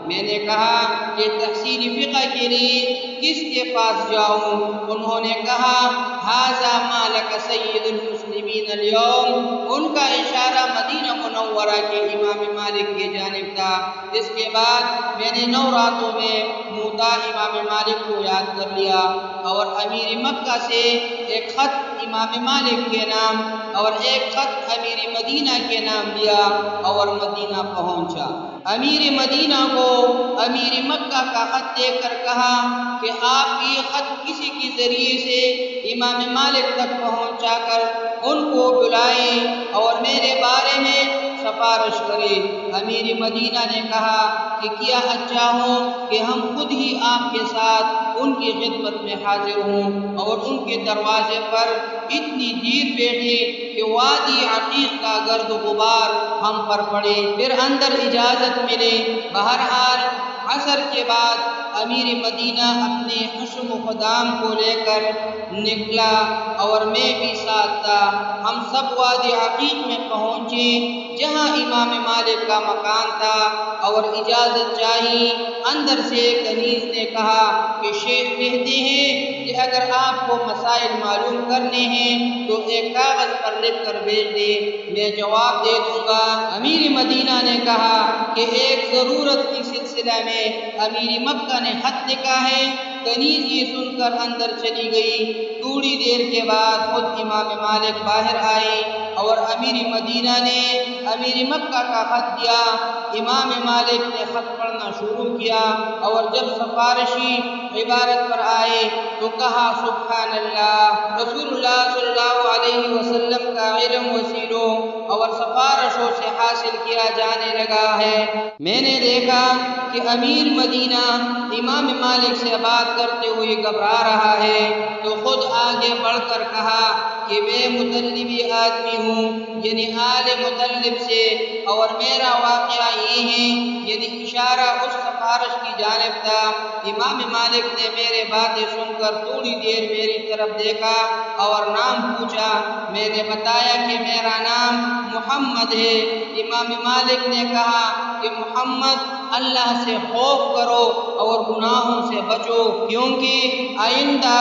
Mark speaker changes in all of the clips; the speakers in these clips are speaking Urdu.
Speaker 1: میں نے کہا کہ تحصیل فقہ کے لیے کس کے پاس جاؤں؟ انہوں نے کہا ھذا ما لک سید المسلمین اليوم۔ ان کا اشارہ مدینہ منورہ کے امام مالک کی جانب تھا۔ اس کے بعد میں نے 9 راتوں میں موطا امام مالک کو یاد کر لیا اور امیر مکہ سے ایک خط امام مالک کے نام اور ایک خط امیر مدینہ کے نام لیا اور مدینہ پہنچا۔ امیر مدینہ کو امیر مکہ کا خط دے کر کہا کہ آپ یہ خط کسی کے ذریعے سے امام مالک تک پہنچا کر ان کو بلائیں اور میرے بارے میں سفارش کرے۔ امیر مدینہ نے کہا کہ کیا اچھا ہو کہ ہم خود ہی آپ کے ساتھ ان کی خدمت میں حاضر ہوں اور ان کے دروازے پر اتنی دیر بیٹھے کہ وادی عقیق کا گرد و غبار ہم پر پڑے، پھر اندر اجازت ملے۔ بہرحال عصر کے بعد امیر مدینہ اپنے حشم و خدام کو لے کر نکلا اور میں بھی ساتھ تھا۔ ہم سب وادی عقیق میں پہنچے جہاں امام مالک کا مکان تھا اور اجازت چاہی۔ اندر سے کنیز نے کہا کہ شیخ کہتے ہیں کہ اگر آپ کو مسائل معلوم کرنے ہیں تو ایک کاغذ پر لکھ کر بھیج دیں، میں جواب دے دوں گا۔ امیر مدینہ نے کہا کہ ایک ضرورت کی سلسلہ میں امیر مکہ نے خط لکھا ہے۔ کنیز یہ سن کر اندر چلی گئی۔ تھوڑی دیر کے بعد خود امام مالک باہر آئے اور امیر مدینہ نے امیر مکہ کا خط دیا۔ امام مالک نے خط پڑھنا شروع کیا اور جب سفارشی عبارت پر آئے تو کہا سبحان اللہ، رسول اللہ صلی اللہ علیہ وسلم کا علم وسیلوں اور سفارشوں سے حاصل کیا جانے لگا ہے۔ میں نے دیکھا کہ امیر مدینہ امام مالک سے بات کرتے ہوئے گھبرا رہا ہے تو خود آگے بڑھ کر کہا کہ میں مطلبی آدمی ہوں، یعنی آل مطلب سے، اور میرا واقعہ یہ ہے، یعنی اشارہ اس سفارش کی جانب تھا۔ امام مالک نے میرے باتیں سن کر تھوڑی دیر میری طرف دیکھا اور نام پوچھا۔ میں نے بتایا کہ میرا نام محمد ہے۔ امام مالک نے کہا کہ محمد، اللہ سے خوف کرو اور گناہوں سے بچو کیونکہ آئندہ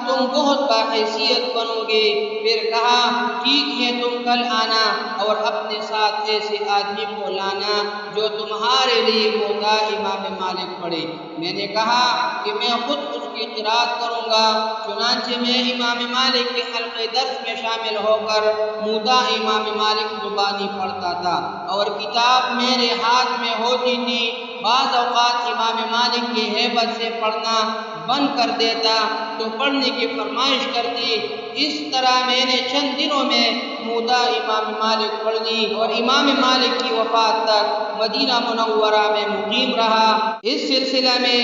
Speaker 1: تم بہت باحیثیت بنو گے۔ پھر کہا ٹھیک ہے، تم کل آنا اور اپنے ساتھ ایسے آدمی کو لانا جو تمہارے لیے موطا امام مالک پڑھے۔ میں نے کہا کہ میں خود اس کی قرات کروں گا۔ چنانچہ میں امام مالک کے حلقے درس میں شامل ہو کر موطا امام مالک زبانی پڑھتا تھا اور کتاب میرے ہاتھ میں ہوتی تھی۔ بعض اوقات امام مالک کی ہیبت سے پڑھنا بند کر دیتا تو پڑھنے کی فرمائش کرتی۔ اس طرح میں نے چند دنوں میں موطا امام مالک پڑھ لی اور امام مالک کی وفات تک مدینہ منورہ میں مقیم رہا۔ اس سلسلہ میں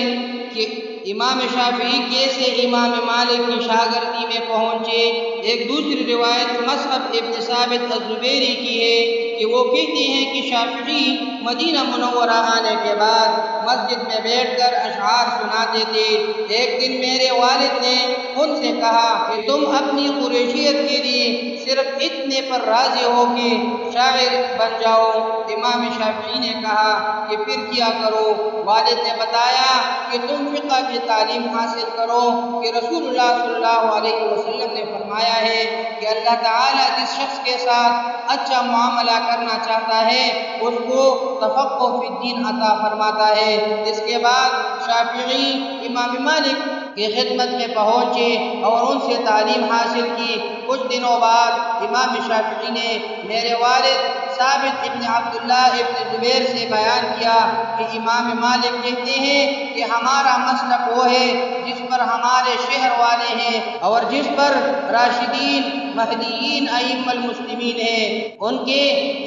Speaker 1: کہ امام شافعی کیسے امام مالک کی شاگردی میں پہنچے، ایک دوسری روایت مصعب ابن ثابت الزبیری کی ہے کہ وہ کہتے ہیں کہ شافعی مدینہ منورہ آنے کے بعد مسجد میں بیٹھ کر اشعار سناتے تھے۔ ایک دن میرے والد نے ان سے کہا کہ تم اپنی قریشیت کے لیے صرف اتنے پر راضی ہو کہ شاعر بن جاؤ۔ امام شافعی نے کہا کہ پھر کیا کرو؟ والد نے بتایا کہ تم فقہ کی تعلیم حاصل کرو کہ رسول اللہ صلی اللہ علیہ وسلم نے فرمایا ہے کہ اللہ تعالیٰ جس شخص کے ساتھ اچھا معاملہ کرنا چاہتا ہے اس کو تفقہ فی الدین عطا فرماتا ہے۔ اس کے بعد شافعی امام مالک کی خدمت میں پہنچے اور ان سے تعلیم حاصل کی۔ کچھ دنوں بعد امام شافعی نے میرے والد ثابت ابن عبداللہ ابن زبیر سے بیان کیا کہ امام مالک کہتے ہیں کہ ہمارا مسلک وہ ہے جس پر ہمارے شہر والے ہیں اور جس پر راشدین مہدیین ائمہ المسلمین ہیں۔ ان کے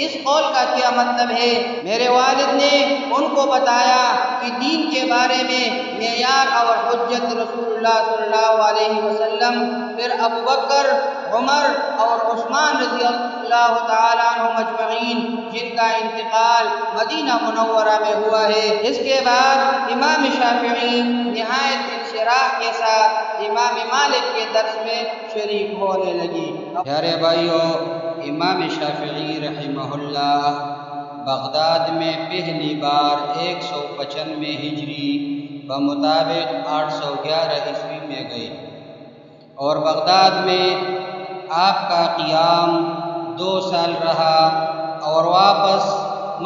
Speaker 1: اس قول کا کیا مطلب ہے؟ میرے والد نے ان کو بتایا کہ دین کے بارے میں معیار اور حجت رسول اللہ صلی اللہ علیہ وسلم، پھر ابو بکر، عمر اور عثمان رضی اللہ تعالیٰ عنہم اجمعین جن کا انتقال مدینہ منورہ میں ہوا ہے۔ اس کے بعد امام شافعی نہایت انشراح کے ساتھ امام مالک کے درس میں شریک ہونے لگی۔ پیارے بھائیو، امام شافعی رحمہ اللہ بغداد میں پہلی بار 195 ہجری بمطابق 811 عیسوی میں گئے، اور بغداد میں آپ کا قیام 2 سال رہا اور واپس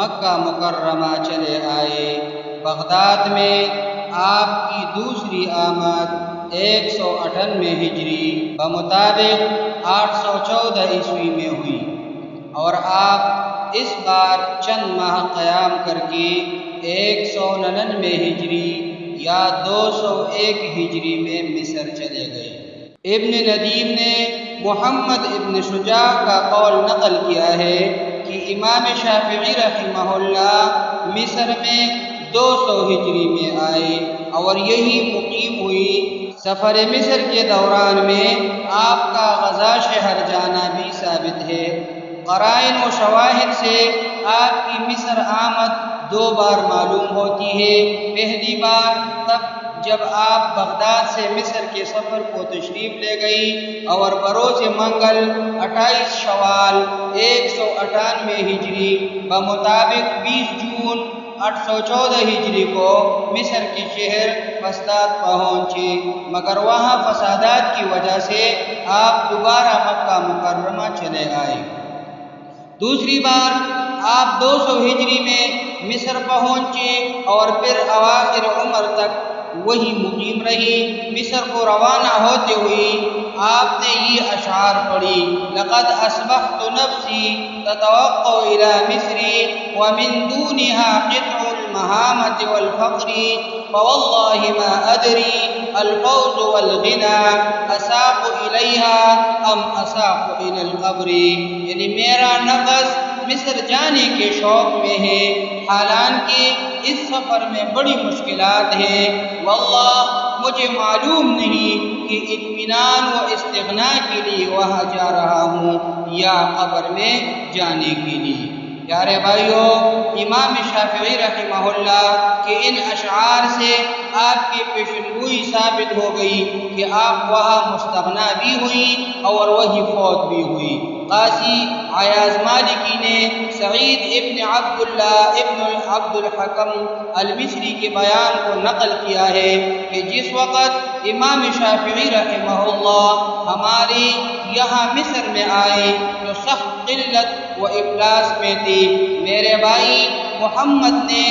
Speaker 1: مکہ مکرمہ چلے آئے۔ بغداد میں آپ کی دوسری آمد 198 ہجری بمطابق 814 عیسوی میں ہوئی، اور آپ اس بار چند ماہ قیام کر کے 199 ہجری یا 201 ہجری میں مصر چلے گئے۔ ابن ندیم نے محمد ابن شجاع کا قول نقل کیا ہے کہ امام شافعی رحمہ اللہ مصر میں 200 ہجری میں آئے اور یہی مقیم ہوئی۔ سفر مصر کے دوران میں آپ کا غزہ شہر جانا بھی ثابت ہے۔ قرائن و شواہد سے آپ کی مصر آمد 2 بار معلوم ہوتی ہے۔ پہلی بار تب جب آپ بغداد سے مصر کے سفر کو تشریف لے گئی اور بروز منگل 28 شوال 198 ہجری بمطابق 20 جون 814 ہجری کو مصر کے شہر فسطاط پہنچے، مگر وہاں فسادات کی وجہ سے آپ دوبارہ مکہ مکرمہ چلے آئے۔ دوسری بار آپ 200 ہجری میں مصر پہنچے اور پھر اواخر عمر تک وہی مقیم رہی۔ مصر کو روانہ ہوتے ہوئے آپ نے یہ اشعار پڑھی: لقد اصبحت نفسی تتوقع الى مصر ومن دونها قطع المهامة والفقر فوالله ما ادري الفوز والغنى اساق اليها ام اساق الى القبر، یعنی میرا نفس مصر جانے کے شوق میں ہے، حالانکہ اس سفر میں بڑی مشکلات ہیں، واللہ مجھے معلوم نہیں کہ اطمینان و استغنا کے لیے وہاں جا رہا ہوں یا قبر میں جانے کے لیے۔ پیارے بھائیو، امام شافعی رحمہ اللہ کے ان اشعار سے آپ کی پیشنگوئی ثابت ہو گئی کہ آپ وہاں مستغنا بھی ہوئی اور وہی فوت بھی ہوئی۔ قاضی عیاض مالکی نے سعید ابن عبداللہ ابن عبد الحکم المصری کے بیان کو نقل کیا ہے کہ جس وقت امام شافعی رحمہ اللہ ہمارے یہاں مصر میں آئے تو سخت قلت و افلاس میں تھی۔ میرے بھائی محمد نے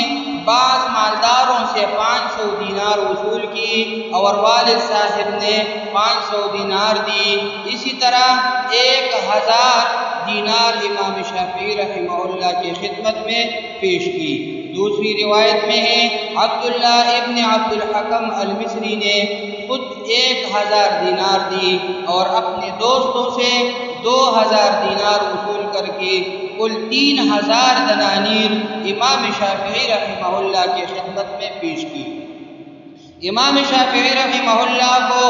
Speaker 1: بعض مالداروں سے 500 دینار وصول کی اور والد صاحب نے 500 دینار دی، اسی طرح 1000 دینار امام شافعی رحمہ اللہ کی خدمت میں پیش کی۔ دوسری روایت میں ہے عبداللہ ابن عبد الحکم المصری نے خود 1000 دینار دی اور اپنے دوستوں سے 2000 دینار وصول کر کے کل 3000 دنانیر امام شافعی رحمہ اللہ کی خدمت میں پیش کی۔ امام شافعی رحمہ اللہ کو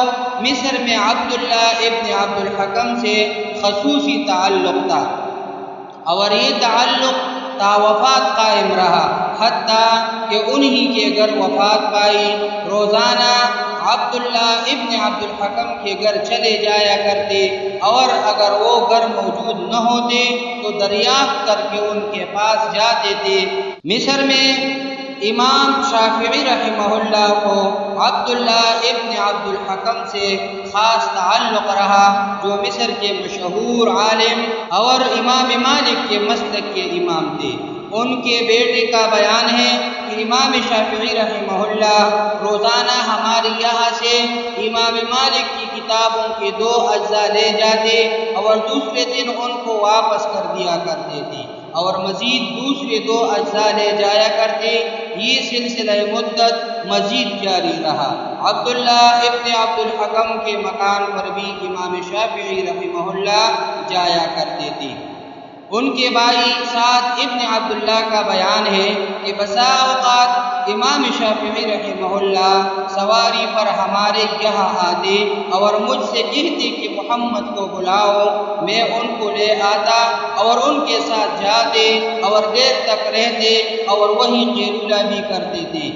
Speaker 1: مصر میں عبداللہ ابن عبد الحکم سے خصوصی تعلق تھا اور یہ تعلق تا وفات قائم رہا، حتیٰ کہ انہی کے گھر وفات پائی۔ روزانہ عبداللہ ابن عبد الحکم کے گھر چلے جایا کرتے، اور اگر وہ گھر موجود نہ ہوتے تو دریافت کر کے ان کے پاس جاتے تھے۔ مصر میں امام شافعی رحمہ اللہ کو عبداللہ ابن عبد الحکم سے خاص تعلق رہا، جو مصر کے مشہور عالم اور امام مالک کے مسلک کے امام تھے۔ ان کے بیٹے کا بیان ہے کہ امام شافعی رحمہ اللہ روزانہ ہمارے یہاں سے امام مالک کی کتابوں کے 2 اجزاء لے جاتے اور دوسرے دن ان کو واپس کر دیا کرتے تھے اور مزید دوسرے 2 اجزاء لے جایا کرتے۔ یہ سلسلہ مدت مزید جاری رہا۔ عبداللہ ابن عبد الحکم کے مکان پر بھی امام شافعی رحمہ اللہ جایا کرتے تھے۔ ان کے بھائی سعد ابن عبداللہ کا بیان ہے کہ بسا اوقات امام شافعی رحمہ اللہ سواری پر ہمارے یہاں آتے اور مجھ سے کہتے کہ محمد کو بلاؤ، میں ان کو لے آتا اور ان کے ساتھ جاتے اور دیر تک رہتے اور وہیں قیلولہ بھی کرتے تھے۔